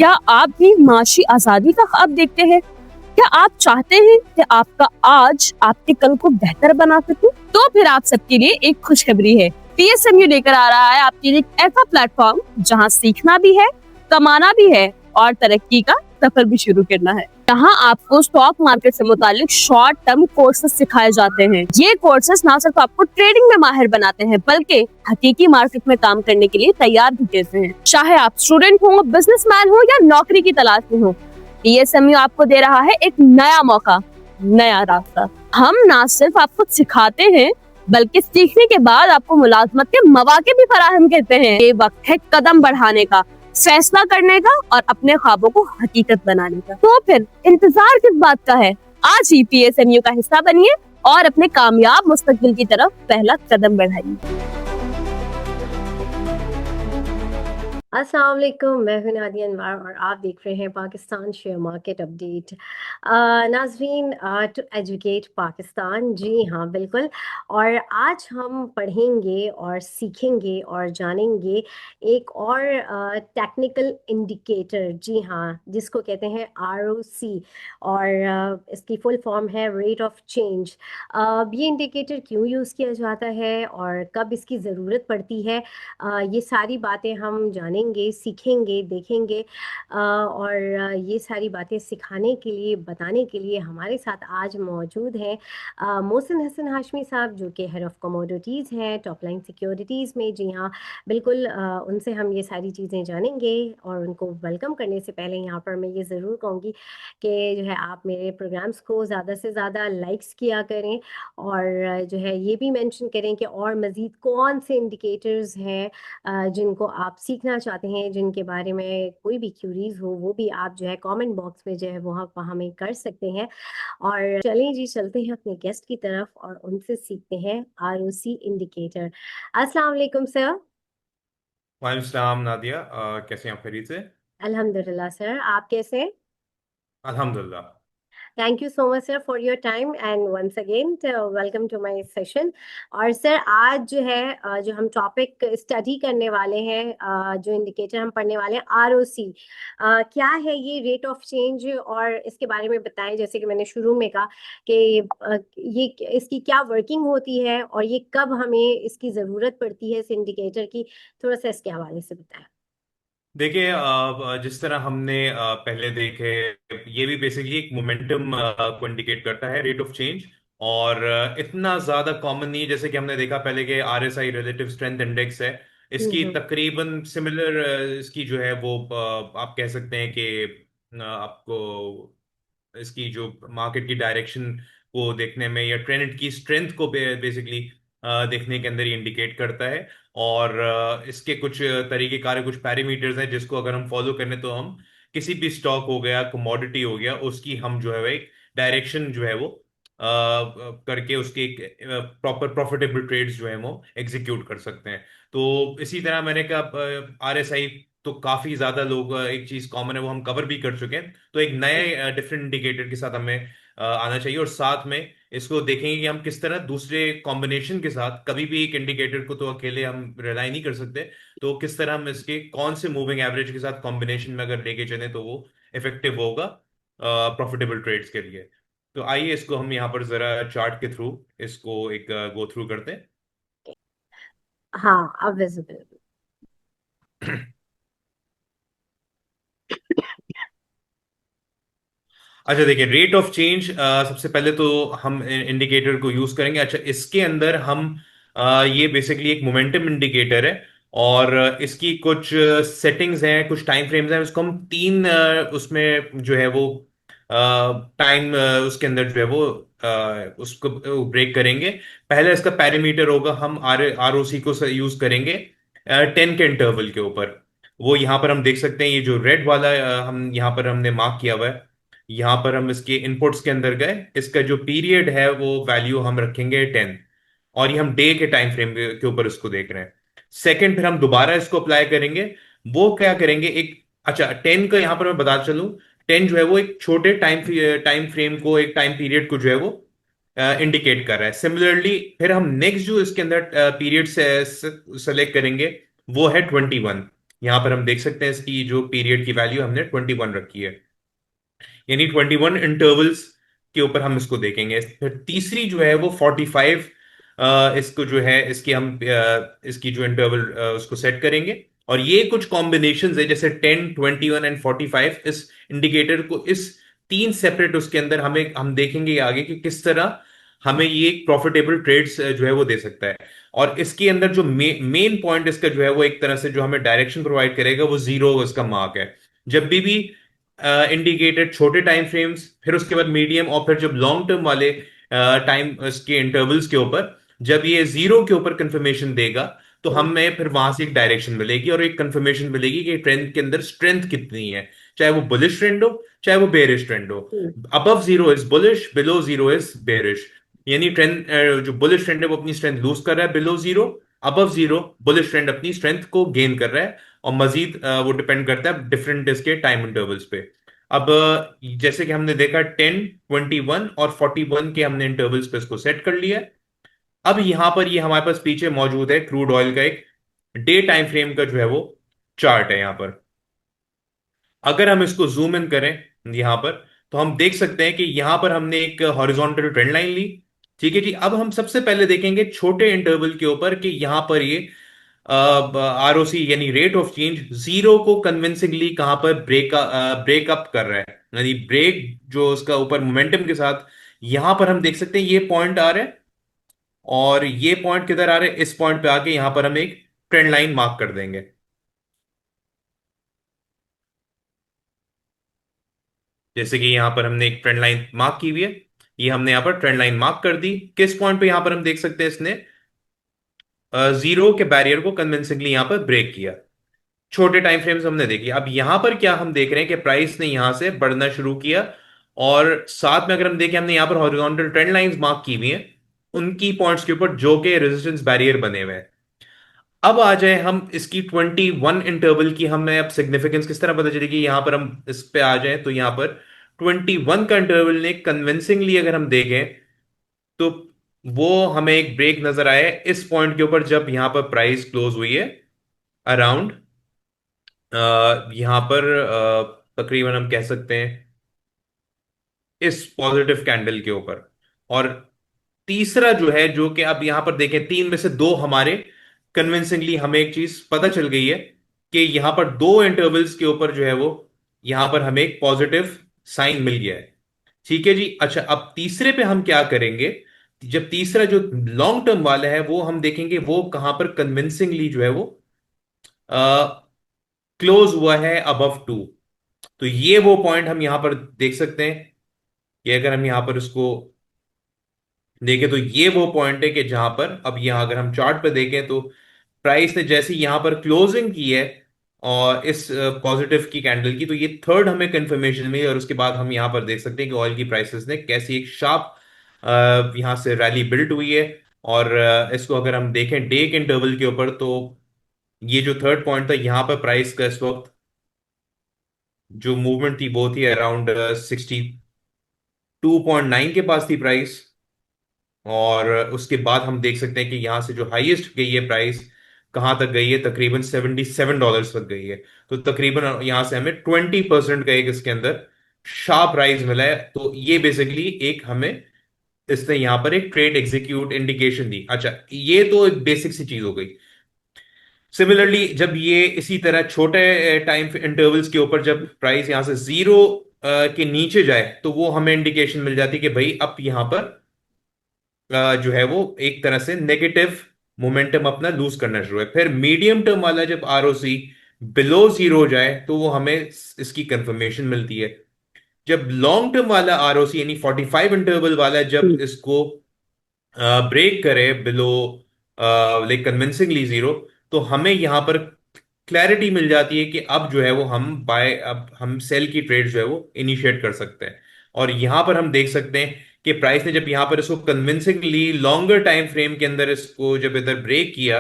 क्या आप भी माशी आजादी का ख्वाब देखते हैं? क्या आप चाहते हैं कि आपका आज आपके कल को बेहतर बना सके? तो फिर आप सबके लिए एक खुशखबरी है। पीएसएमयू लेकर आ रहा है आपके लिए एक ऐसा प्लेटफॉर्म जहां सीखना भी है, कमाना भी है और तरक्की का सफर भी शुरू करना है। यहाँ आपको स्टॉक मार्केट से मुतालिक शॉर्ट टर्म कोर्सेज सिखाए जाते हैं। ये कोर्सेज ना सिर्फ आपको ट्रेडिंग में माहिर बनाते हैं बल्कि हकीकी मार्केट में काम करने के लिए तैयार भी करते हैं। चाहे आप स्टूडेंट हो, बिजनेसमैन हो या नौकरी की तलाश में हो, पीएसएमयू आपको दे रहा है एक नया मौका, नया रास्ता। हम ना सिर्फ आपको सिखाते हैं बल्कि सीखने के बाद आपको मुलाजमत के मौके भी फराहम करते हैं। ये वक्त है कदम बढ़ाने का, फैसला करने का और अपने ख्वाबों को हकीकत बनाने का। तो फिर इंतजार किस बात का है? आज ही पीएसएमयू का हिस्सा बनिए और अपने कामयाब मुस्तकबिल की तरफ पहला कदम बढ़ाइए। अस्सलाम वालेकुम, मैं हूं नादिया अनवर और आप देख रहे हैं पाकिस्तान शेयर मार्केट अपडेट। नाज़रीन, टू एजुकेट पाकिस्तान, जी हाँ बिल्कुल। और आज हम पढ़ेंगे और सीखेंगे और जानेंगे एक और टेक्निकल इंडिकेटर, जी हाँ, जिसको कहते हैं आरओसी और इसकी फुल फॉर्म है रेट ऑफ चेंज। ये इंडिकेटर क्यों यूज़ किया जाता है और कब इसकी ज़रूरत पड़ती है, ये सारी बातें हम जानेंगे, सीखेंगे, देखेंगे। और ये सारी बातें सिखाने के लिए, बताने के लिए हमारे साथ आज मौजूद हैं मोहसिन हसन हाशमी साहब, जो कि हेड ऑफ कमोडिटीज़ हैं टॉप लाइन सिक्योरिटीज़ में। जी हाँ बिल्कुल, उनसे हम ये सारी चीज़ें जानेंगे। और उनको वेलकम करने से पहले यहाँ पर मैं ये ज़रूर कहूँगी कि जो है आप मेरे प्रोग्राम्स को ज़्यादा से ज़्यादा लाइक्स किया करें और जो है ये भी मेंशन करें कि और मज़ीद कौन से इंडिकेटर्स हैं जिनको आप सीखना चाहते हैं, जिनके बारे में कोई भी क्यूरीज हो, वो भी आप जो है कमेंट बॉक्स में जो है वो आप हमें कर सकते हैं। और चलें जी, चलते हैं अपने गेस्ट की तरफ और उनसे सीखते हैं आरओसी इंडिकेटर। अस्सलाम वालेकुम सर। वालेकुम सलाम नादिया, कैसे हैं आप? खैरियत से? अल्हम्दुलिल्लाह सर, आप कैसे हैं? अल्हम्दुलिल्लाह। Thank you so much sir for your time and once again welcome to my session. और सर आज जो है जो हम टॉपिक स्टडी करने वाले हैं, जो इंडिकेटर हम पढ़ने वाले हैं आरओसी, क्या है ये रेट ऑफ चेंज, और इसके बारे में बताएं। जैसे कि मैंने शुरू में कहा कि ये इसकी क्या वर्किंग होती है और ये कब हमें इसकी ज़रूरत पड़ती है इस इंडिकेटर की, थोड़ा सा इसके हवाले से बताएं। देखिए, जिस तरह हमने पहले देखे, ये भी बेसिकली एक मोमेंटम को इंडिकेट करता है, रेट ऑफ चेंज। और इतना ज्यादा कॉमन नहीं है जैसे कि हमने देखा पहले के आरएसआई रिलेटिव स्ट्रेंथ इंडेक्स है। इसकी हम्म। तकरीबन सिमिलर इसकी जो है वो आप कह सकते हैं कि आपको इसकी जो मार्केट की डायरेक्शन को देखने में या ट्रेंड की स्ट्रेंथ को बेसिकली देखने के अंदर ही इंडिकेट करता है। और इसके कुछ तरीकेकार, कुछ पैरामीटर्स हैं जिसको अगर हम फॉलो करें तो हम किसी भी स्टॉक हो गया, कमोडिटी हो गया, उसकी हम जो है वो एक डायरेक्शन जो है वो करके उसके प्रॉपर प्रॉफिटेबल ट्रेड्स जो है वो एग्जीक्यूट कर सकते हैं। तो इसी तरह मैंने कहा आरएसआई तो काफी ज्यादा लोग, एक चीज कॉमन है वो हम कवर भी कर चुके हैं। तो एक नए डिफरेंट इंडिकेटर के साथ हमें आना चाहिए और साथ में इसको देखेंगे कि हम किस तरह दूसरे कॉम्बिनेशन के साथ, कभी भी एक इंडिकेटर को तो अकेले हम रिलाई नहीं कर सकते, तो किस तरह हम इसके कौन से मूविंग एवरेज के साथ कॉम्बिनेशन में अगर लेके चले तो वो इफेक्टिव होगा प्रॉफिटेबल ट्रेड्स के लिए। तो आइए इसको हम यहाँ पर जरा चार्ट के थ्रू इसको एक गो थ्रू करते हाँ, अब विजिबल। हैं। अच्छा देखिए, रेट ऑफ चेंज सबसे पहले तो हम इंडिकेटर को यूज करेंगे। अच्छा, इसके अंदर हम ये बेसिकली एक मोमेंटम इंडिकेटर है और इसकी कुछ सेटिंग्स हैं, कुछ टाइम फ्रेम्स हैं। उसको हम तीन उसमें जो है वो टाइम उसके अंदर जो है वो उसको ब्रेक करेंगे। पहले इसका पैरामीटर होगा, हम आरओसी को यूज करेंगे 10 के इंटरवल के ऊपर। वो यहाँ पर हम देख सकते हैं, ये जो रेड वाला हम यहाँ पर हमने मार्क किया हुआ है। यहाँ पर हम इसके इनपुट्स के अंदर गए, इसका जो पीरियड है वो वैल्यू हम रखेंगे 10। और ये हम डे के टाइम फ्रेम के ऊपर इसको देख रहे हैं। सेकंड, फिर हम दोबारा इसको अप्लाई करेंगे। वो क्या करेंगे, एक, अच्छा 10 का यहाँ पर मैं बता चलूं, 10 जो है वो एक छोटे टाइम फ्रेम को, एक टाइम पीरियड को जो है वो इंडिकेट कर रहा है। सिमिलरली फिर हम नेक्स्ट जो इसके अंदर पीरियड से सेलेक्ट करेंगे वो है 21। यहाँ पर हम देख सकते हैं इसकी जो पीरियड की वैल्यू हमने 21 रखी है, यानी 21 इंटरवल्स के ऊपर हम इसको देखेंगे। फिर तीसरी जो है वो 45, इसको जो है इसकी हम इसकी जो इंटरवल उसको सेट करेंगे। और ये कुछ कॉम्बिनेशंस है, जैसे 10, 21 एंड 45, इस इंडिकेटर को इस तीन सेपरेट उसके अंदर हम देखेंगे आगे कि किस तरह हमें ये प्रॉफिटेबल ट्रेड्स जो है वो दे सकता है। और इसके अंदर जो मेन पॉइंट इसका जो है वो एक तरह से जो हमें डायरेक्शन प्रोवाइड करेगा वो जीरो इसका मार्क है। जब भी इंडिकेटेड छोटे टाइम फ्रेम्स, फिर उसके बाद मीडियम, और फिर जब लॉन्ग टर्म वाले टाइम के इंटरवल्स के ऊपर जब ये जीरो के ऊपर कंफर्मेशन देगा, तो हमें फिर वहां से एक डायरेक्शन मिलेगी और एक कंफर्मेशन मिलेगी कि ट्रेंड के अंदर स्ट्रेंथ कितनी है, चाहे वो बुलिश ट्रेंड हो चाहे वो बेरिश ट्रेंड हो। Above zero is bullish, below zero is bearish. यानी ट्रेंड जो बुलिश ट्रेंड है वो अपनी स्ट्रेंथ लूज कर रहा है below zero, above zero bullish trend अपनी स्ट्रेंथ को गेन कर रहा है। और मजीद वो डिपेंड करता है डिफरेंट इसके टाइम इंटरवल्स पे। अब जैसे कि हमने देखा 10, 21 और 41 के हमने इंटरवल्स पे इसको सेट कर लिया है। अब यहां पर ये हमारे पास पीछे मौजूद है क्रूड ऑयल का एक डे टाइम फ्रेम का जो है वो चार्ट है यहां पर। अगर हम इसको जूम इन करें यहां पर, तो हम देख सकते हैं कि यहां पर हमने एक हॉरिजॉन्टल ट्रेंड लाइन ली। ठीक है जी, अब हम सबसे पहले देखेंगे छोटे इंटरवल के ऊपर कि यहां पर ये आरओसी यानी रेट ऑफ चेंज जीरो को कन्विंसिंगली कहां पर ब्रेकअप कर रहा है, यानी ब्रेक जो उसका ऊपर मोमेंटम के साथ। यहां पर हम देख सकते हैं ये पॉइंट आ रहा है, और ये पॉइंट किधर आ रहे हैं, इस पॉइंट पे आके यहां पर हम एक ट्रेंड लाइन मार्क कर देंगे। जैसे कि यहां पर हमने एक ट्रेंड लाइन मार्क की हुई है, ये हमने यहां पर ट्रेंड लाइन मार्क कर दी। किस पॉइंट पे यहां पर हम देख सकते हैं इसने जीरो के बैरियर को कन्विंसिंगली यहां पर ब्रेक किया। छोटे टाइम फ्रेम्स हमने देखी। अब यहां पर क्या हम देख रहे हैं कि प्राइस ने यहां से बढ़ना शुरू किया, और साथ में अगर हम देखें हमने यहां पर हॉरिजॉन्टल ट्रेंड लाइंस मार्क की हुई हैं उनकी पॉइंट्स के ऊपर जो कि रेजिस्टेंस बैरियर बने हुए हैं। अब आ जाए हम इसकी 21 इंटरवल की, हमें अब सिग्निफिकेंस किस तरह पता चलेगी। यहां पर हम इस पे आ जाए तो यहां पर 21 का इंटरवल ने कन्विंसिंगली अगर हम देखें तो वो हमें एक ब्रेक नजर आया है इस पॉइंट के ऊपर, जब यहां पर प्राइस क्लोज हुई है अराउंड यहां पर तकरीबन हम कह सकते हैं इस पॉजिटिव कैंडल के ऊपर। और तीसरा जो है, जो कि अब यहां पर देखें तीन में से दो हमारे कन्विंसिंगली हमें एक चीज पता चल गई है कि यहां पर दो इंटरवल्स के ऊपर जो है वो यहां पर हमें एक पॉजिटिव साइन मिल गया है। ठीक है जी। अच्छा, अब तीसरे पे हम क्या करेंगे, जब तीसरा जो लॉन्ग टर्म वाला है वो हम देखेंगे वो कहां पर कन्विंसिंगली जो है वो क्लोज हुआ है अबव टू। तो ये वो पॉइंट हम यहां पर देख सकते हैं कि अगर हम यहां पर इसको देखें तो ये वो पॉइंट है कि जहां पर अब यहां अगर हम चार्ट पे देखें तो प्राइस ने जैसे यहां पर क्लोजिंग की है और इस पॉजिटिव की कैंडल की, तो ये थर्ड हमें कंफर्मेशन मिली। और उसके बाद हम यहां पर देख सकते हैं कि ऑयल की प्राइसेस ने कैसी एक शार्प यहां से रैली बिल्ड हुई है। और इसको अगर हम देखें डे के इंटरवल के ऊपर, तो ये जो थर्ड पॉइंट था यहां पर प्राइस का इस वक्त जो मूवमेंट थी वो थी अराउंड 62.9 के पास थी प्राइस। और उसके बाद हम देख सकते हैं कि यहां से जो हाईएस्ट गई है प्राइस कहां तक गई है, तकरीबन $77 तक गई है। तो तकरीबन यहां से हमें 20% का एक इसके अंदर शार्प राइज मिला है। तो ये बेसिकली एक हमें इसने यहां पर एक ट्रेड एग्जीक्यूट इंडिकेशन दी। अच्छा, ये तो एक बेसिक सी चीज हो गई। सिमिलरली जब ये इसी तरह छोटे टाइम इंटरवल्स के ऊपर जब प्राइस यहां से जीरो के नीचे जाए, तो वो हमें इंडिकेशन मिल जाती है कि भाई अब यहां पर जो है वो एक तरह से नेगेटिव मोमेंटम अपना लूज करना शुरू है। फिर मीडियम टर्म वाला जब आरओसी बिलो जीरो हो जाए तो वो हमें इसकी कंफर्मेशन मिलती है। जब लॉन्ग टर्म वाला आरओसी यानी 45 इंटरवल वाला जब इसको ब्रेक करे बिलो लाइक कन्विंसिंगली जीरो, तो हमें यहां पर क्लैरिटी मिल जाती है कि अब जो है वो अब हम सेल की ट्रेड जो है वो इनिशिएट कर सकते हैं। और यहां पर हम देख सकते हैं कि प्राइस ने जब यहां पर इसको कन्विंसिंगली लॉन्गर टाइम फ्रेम के अंदर इसको जब इधर ब्रेक किया,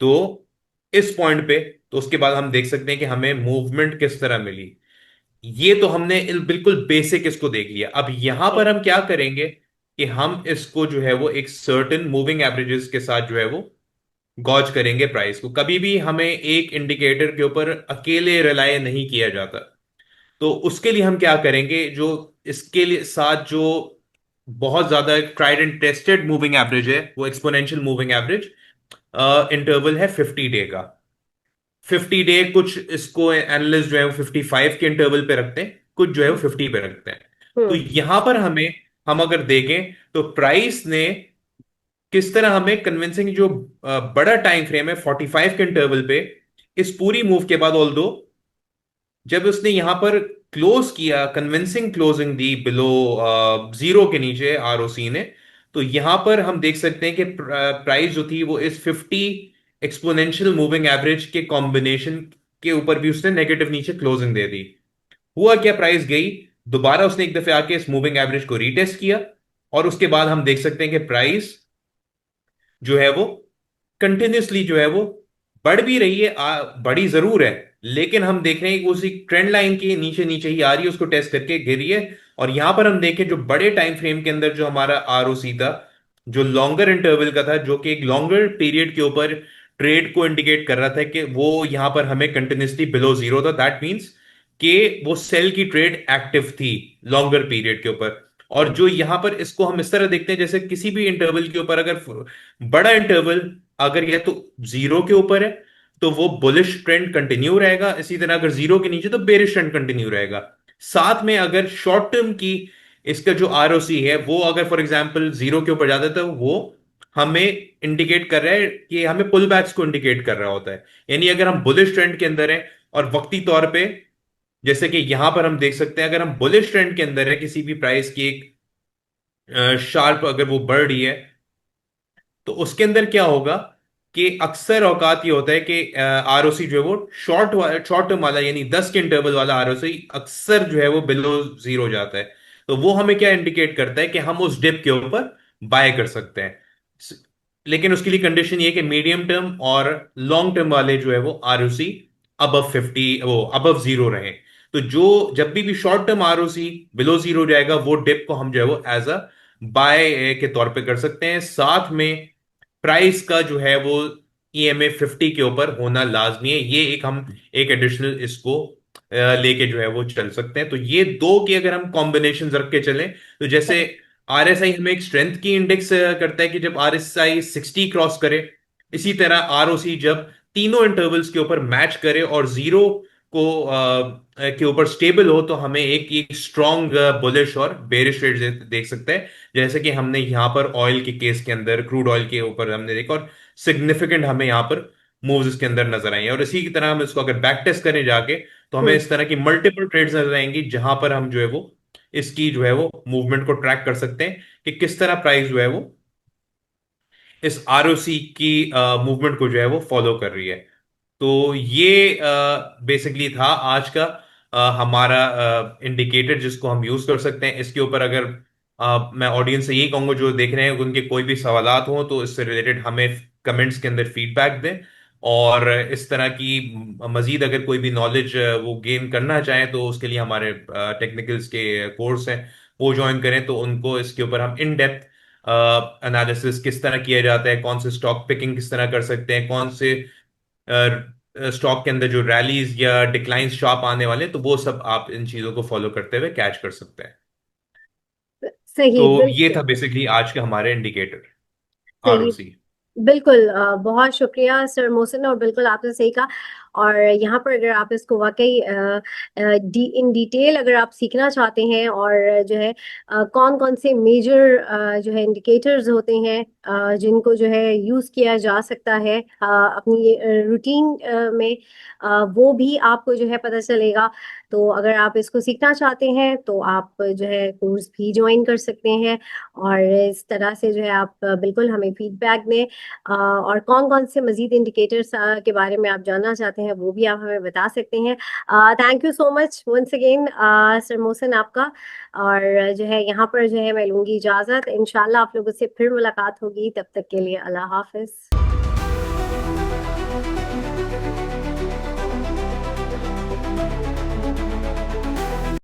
तो इस पॉइंट पे, तो उसके बाद हम देख सकते हैं कि हमें मूवमेंट किस तरह मिली। ये तो हमने बिल्कुल बेसिक इसको देख लिया। अब यहां पर हम क्या करेंगे कि हम इसको जो है वो एक सर्टेन मूविंग एवरेजेस के साथ जो है वो गॉज करेंगे प्राइस को। कभी भी हमें एक इंडिकेटर के ऊपर अकेले रिलाय नहीं किया जाता। तो उसके लिए हम क्या करेंगे, जो इसके लिए साथ जो बहुत ज्यादा tried and tested moving average है वो एक्सपोनेंशियल मूविंग एवरेज इंटरवल है 50 डे का। 50 डे, कुछ इसको एनालिस्ट जो है वो 55 के इंटरवल पे रखते हैं, कुछ जो है वो 50 पे रखते हैं। तो हम्म। यहां पर हम अगर देखें तो प्राइस ने किस तरह हमें कन्विंसिंग जो बड़ा टाइम फ्रेम है 45 के इंटरवल पे, इस पूरी मूव के बाद, ऑल्दो जब उसने यहां पर क्लोज किया, कन्विंसिंग क्लोजिंग दी बिलो जीरो के नीचे आरओसी ने, तो यहां पर हम देख सकते हैं कि प्राइस जो थी वो इस 50 एक्सपोनेंशियल मूविंग एवरेज के कॉम्बिनेशन के ऊपर भी उसने नेगेटिव नीचे क्लोजिंग दे दी। हुआ क्या, प्राइस गई, दोबारा उसने एक दफे आके इस मूविंग एवरेज को रीटेस्ट किया, और उसके बाद हम देख सकते हैं कि प्राइस जो है वो कंटिन्यूसली जो है वो बढ़ भी रही है, बढ़ी जरूर है, लेकिन हम देख रहे हैं कि उसी ट्रेंड लाइन के नीचे नीचे ही आ रही है, उसको टेस्ट करके गिर रही है। और यहां पर हम देखें जो बड़े टाइम फ्रेम के अंदर जो हमारा आरओसी था, जो लॉन्गर इंटरवल का था, जो कि एक लॉन्गर पीरियड के ऊपर ट्रेड को इंडिकेट कर रहा था, कि वो यहां पर हमें कंटिन्यूसली बिलो जीरो था। दैट मीन्स कि वो सेल की ट्रेड एक्टिव थी लॉन्गर पीरियड के ऊपर। और जो यहां पर इसको हम इस तरह देखते हैं, जैसे किसी भी इंटरवल के ऊपर अगर बड़ा इंटरवल अगर या तो जीरो के ऊपर है तो वो बुलिश ट्रेंड कंटिन्यू रहेगा, इसी तरह अगर जीरो के नीचे तो बेरिश ट्रेंड कंटिन्यू रहेगा। साथ में अगर शॉर्ट टर्म की इसका जो आरओसी है वो अगर फॉर एग्जांपल जीरो के ऊपर जाता है, तो वो हमें इंडिकेट कर रहा है कि हमें पुल बैक्स को इंडिकेट कर रहा होता है। यानी अगर हम बुलिश ट्रेंड के अंदर हैं और वक्ती तौर पे, जैसे कि यहां पर हम देख सकते हैं, अगर हम बुलिश ट्रेंड के अंदर है, किसी भी प्राइस की एक शार्प अगर वो बढ़ रही है, तो उसके अंदर क्या होगा कि अक्सर औकात ये होता है कि आरओसी जो है वो शॉर्ट टर्म वाला, यानी 10 के इंटरवल वाला आरओसी अक्सर जो है वो बिलो जीरो हो जाता है। तो वो हमें क्या इंडिकेट करता है कि हम उस डिप के ऊपर बाय कर सकते हैं। लेकिन उसके लिए कंडीशन ये कि मीडियम टर्म और लॉन्ग टर्म वाले जो है वो आरओसी अबव 50, वो अबव जीरो रहे। तो जो जब भी short term ROC below zero जाएगा, वो डिप को हम जो है वो एज अ बाय के तौर पे कर सकते हैं। साथ में प्राइस का जो है वो ईएमए 50 के ऊपर होना लाजमी है। ये एक हम एक एडिशनल इसको लेके जो है वो चल सकते हैं। तो ये दो की अगर हम कॉम्बिनेशन रख के चलें, तो जैसे आरएसआई हमें एक स्ट्रेंथ की इंडेक्स करता है कि जब आरएसआई 60 क्रॉस करे, इसी तरह आरओसी जब तीनों इंटरवल्स के ऊपर मैच करे और जीरो को के ऊपर स्टेबल हो, तो हमें एक स्ट्रॉन्ग बुलिश और बेरिश रेट देख सकते हैं। जैसे कि हमने यहां पर ऑयल के केस के अंदर क्रूड ऑयल के ऊपर हमने देखा, और सिग्निफिकेंट हमें यहां पर मूव्स इसके अंदर नजर आई हैं। और इसी की तरह हम इसको अगर बैक टेस्ट करें जाके, तो हमें हम्म। इस तरह की मल्टीपल ट्रेड्स नजर आएंगी, जहां पर हम जो है वो इसकी जो है वो मूवमेंट को ट्रैक कर सकते हैं कि किस तरह प्राइस जो है वो इस आरओसी की मूवमेंट को जो है वो फॉलो कर रही है। तो ये बेसिकली था आज का हमारा इंडिकेटर, जिसको हम यूज कर सकते हैं। इसके ऊपर अगर मैं ऑडियंस से यही कहूंगा, जो देख रहे हैं उनके कोई भी सवालात हो तो इससे रिलेटेड हमें कमेंट्स के अंदर फीडबैक दें। और इस तरह की मजीद अगर कोई भी नॉलेज वो गेन करना चाहें, तो उसके लिए हमारे टेक्निकल्स के कोर्स हैं, वो ज्वाइन करें। तो उनको इसके ऊपर हम इन डेप्थ एनालिसिस किस तरह किया जाता है, कौन से स्टॉक पिकिंग किस तरह कर सकते हैं, कौन से स्टॉक के अंदर जो रैलीज या डिक्लाइन शार्प आने वाले, तो वो सब आप इन चीजों को फॉलो करते हुए कैच कर सकते हैं। तो सही, ये बिल्कुल था बेसिकली आज के हहमारे इंडिकेटर, सही। आरओसी। बिल्कुल बहुत शुक्रिया सर मोहसिन, और बिल्कुल आपने सही कहा। और यहाँ पर अगर आप इसको वाकई इन डिटेल अगर आप सीखना चाहते हैं, और जो है कौन कौन से मेजर जो है इंडिकेटर्स होते हैं जिनको जो है यूज़ किया जा सकता है अपनी रूटीन में, वो भी आपको जो है पता चलेगा। तो अगर आप इसको सीखना चाहते हैं तो आप जो है कोर्स भी ज्वाइन कर सकते हैं, और इस तरह से जो है आप बिल्कुल हमें फीडबैक दें। और कौन कौन से मजीद इंडिकेटर्स के बारे में आप जानना चाहते हैं वो भी आप हमें बता सकते हैं। Thank you so much once again sir Mohsin आपका। और जो है यहाँ पर जो है मैं लूंगी इजाज़त, इंशाल्लाह आप लोगों से फिर मुलाकात होगी, तब तक के लिए अल्लाह हाफिज।